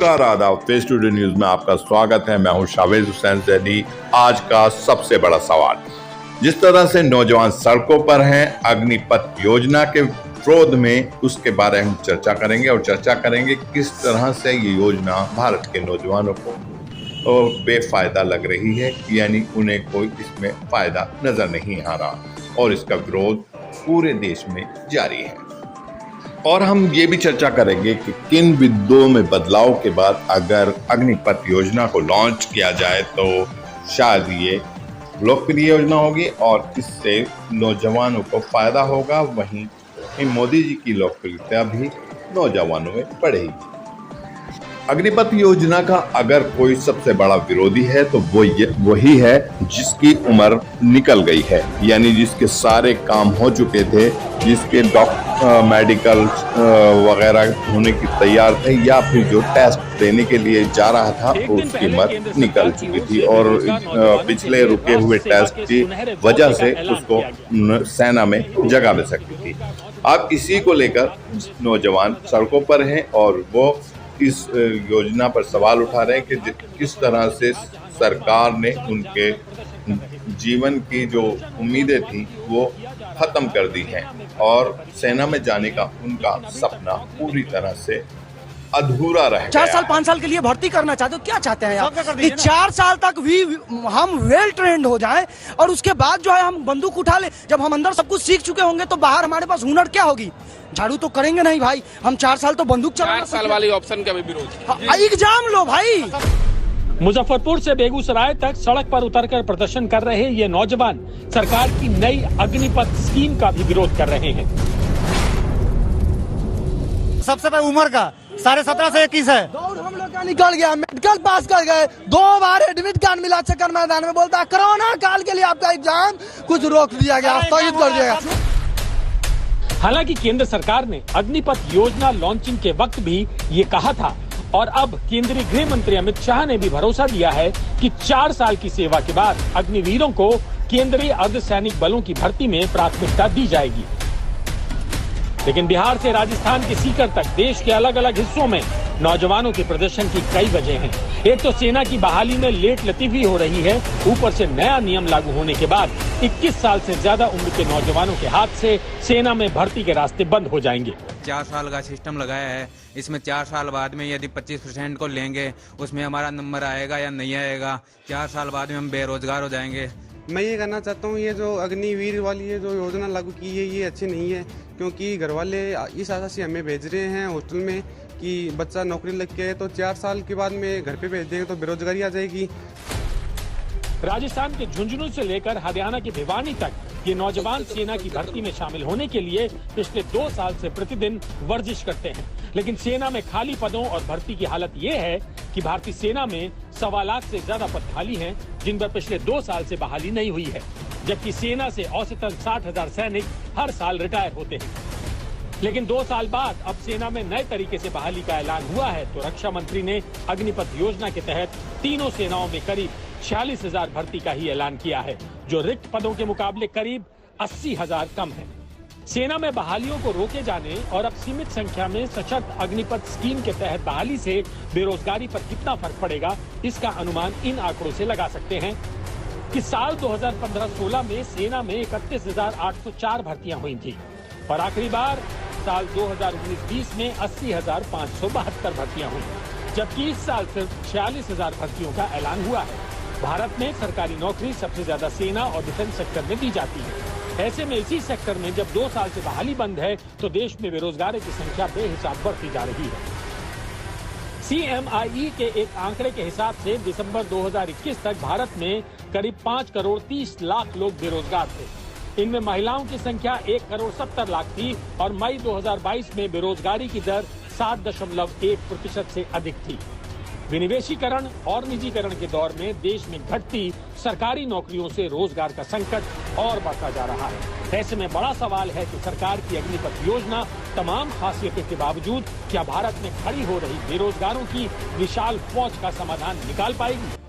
नमस्कार, आदाब। Face today news में आपका स्वागत है। मैं हूं शावेज हुसैन जैदी। आज का सबसे बड़ा सवाल, जिस तरह से नौजवान सड़कों पर हैं अग्निपथ योजना के विरोध में, उसके बारे में हम चर्चा करेंगे और चर्चा करेंगे किस तरह से ये योजना भारत के नौजवानों को बेफायदा लग रही है, यानी उन्हें कोई इसमें फायदा नजर नहीं आ रहा और इसका विरोध पूरे देश में जारी है। और हम ये भी चर्चा करेंगे कि किन बिंदुओं में बदलाव के बाद अगर अग्निपथ योजना को लॉन्च किया जाए तो शायद ये लोकप्रिय योजना होगी और इससे नौजवानों को फायदा होगा। वहीं मोदी जी की लोकप्रियता भी नौजवानों में बढ़ेगी। अग्निपथ योजना का अगर कोई सबसे बड़ा विरोधी है तो वो वही है जिसकी उम्र निकल गई है, यानी जिसके सारे काम हो चुके थे, जिसके मेडिकल वगैरह होने की तैयार थे, या फिर जो टेस्ट देने के लिए जा रहा था उसकी उम्र निकल चुकी थी और पिछले रुके हुए टेस्ट की वजह से उसको सेना में जगह मिल सकती थी। अब इसी को लेकर नौजवान सड़कों पर हैं और वो इस योजना पर सवाल उठा रहे हैं कि किस तरह से सरकार ने उनके जीवन की जो उम्मीदें थी वो खत्म कर दी हैं और सेना में जाने का उनका सपना पूरी तरह से अधूरा रह गया। 4 साल 5 साल के लिए भर्ती करना चाहते हो, क्या चाहते हैं आप कि 4 साल तक हम वेल ट्रेंड हो जाएं और उसके बाद जो है हम बंदूक उठा ले। जब हम अंदर सब कुछ सीख चुके होंगे तो बाहर हमारे पास हुनर क्या होगी? झाड़ू तो करेंगे नहीं भाई। हम 4 साल तो बंदूक चलाना। 4 साल वाली ऑप्शन का भी विरोध। एग्जाम लो भाई। मुजफ्फरपुर से बेगूसराय तक सड़क पर उतरकर प्रदर्शन कर रहे ये नौजवान सरकार की नई अग्निपथ स्कीम का भी विरोध कर रहे हैं। सबसे पहले उम्र का 17.5 से 21 है। दौड़ हम लोग का निकल गया, मेडिकल पास कर गए, 2 बार एडमिट कार्ड मिला चक्कर मैदान में। बोलता है कोरोना काल के लिए आपका एग्जाम कुछ रोक दिया गया, स्थगित कर दिया गया। हालांकि केंद्र सरकार ने अग्निपथ योजना लॉन्चिंग के वक्त भी ये कहा था और अब केंद्रीय गृह मंत्री अमित शाह ने भी भरोसा दिया है कि 4 साल की सेवा के बाद अग्निवीरों को केंद्रीय अर्धसैनिक बलों की भर्ती में प्राथमिकता दी जाएगी। लेकिन बिहार से राजस्थान के सीकर तक देश के अलग अलग हिस्सों में नौजवानों के प्रदर्शन की कई वजह हैं। एक तो सेना की बहाली में लेट लतीफी हो रही है, ऊपर से नया नियम लागू होने के बाद 21 साल से ज्यादा उम्र के नौजवानों के हाथ से सेना में भर्ती के रास्ते बंद हो जाएंगे। 4 साल का सिस्टम लगाया है, इसमें 4 साल बाद में यदि 25% को लेंगे उसमें हमारा नंबर आएगा या नहीं आएगा। 4 साल बाद में हम बेरोजगार हो जाएंगे। मैं ये कहना चाहता हूँ, ये जो अग्निवीर वाली ये जो योजना लागू की है ये अच्छी नहीं है, क्योंकि घर वाले इस आशा से हमें भेज रहे हैं हॉस्टल में कि बच्चा नौकरी लग के है तो 4 साल के बाद में घर पे भेज देंगे तो बेरोजगारी आ जाएगी। राजस्थान के झुंझुनू से लेकर हरियाणा के भिवानी तक ये नौजवान सेना की भर्ती में शामिल होने के लिए पिछले 2 साल से प्रतिदिन वर्जिश करते हैं। लेकिन सेना में खाली पदों और भर्ती की हालत ये है कि भारतीय सेना में 1.25 लाख से ज्यादा पद खाली हैं, जिन पर पिछले 2 साल से बहाली नहीं हुई है, जबकि सेना से औसतन 60,000 सैनिक हर साल रिटायर होते हैं। लेकिन 2 साल बाद अब सेना में नए तरीके से बहाली का ऐलान हुआ है तो रक्षा मंत्री ने अग्निपथ योजना के तहत तीनों सेनाओं में करीब 46,000 भर्ती का ही ऐलान किया है, जो रिक्त पदों के मुकाबले करीब 80,000 कम है। सेना में बहालियों को रोके जाने और अब सीमित संख्या में सशक्त अग्निपथ स्कीम के तहत बहाली से बेरोजगारी पर कितना फर्क पड़ेगा, इसका अनुमान इन आंकड़ों से लगा सकते हैं कि साल 2015-16 में सेना में 31,804 भर्तियां हुई थी और आखिरी बार साल 2019-20 में 80,572 भर्तियां हुई, जबकि इस साल सिर्फ 46,000 भर्तियों का ऐलान हुआ है। भारत में सरकारी नौकरी सबसे ज्यादा सेना और डिफेंस सेक्टर में दी जाती है। ऐसे में इसी सेक्टर में जब 2 साल से बहाली बंद है तो देश में बेरोजगारों की संख्या बेहिसाब बढ़ती जा रही है। CMIE के एक आंकड़े के हिसाब से दिसंबर 2021 तक भारत में करीब 5 करोड़ 30 लाख लोग बेरोजगार थे। इनमें महिलाओं की संख्या 1 करोड़ 70 लाख थी और मई 2022 में बेरोजगारी की दर 7.1% से अधिक थी। विनिवेशीकरण और निजीकरण के दौर में देश में घटती सरकारी नौकरियों से रोजगार का संकट और बढ़ता जा रहा है। ऐसे में बड़ा सवाल है कि सरकार की अग्निपथ योजना तमाम खासियतों के बावजूद क्या भारत में खड़ी हो रही बेरोजगारों की विशाल फौज का समाधान निकाल पाएगी?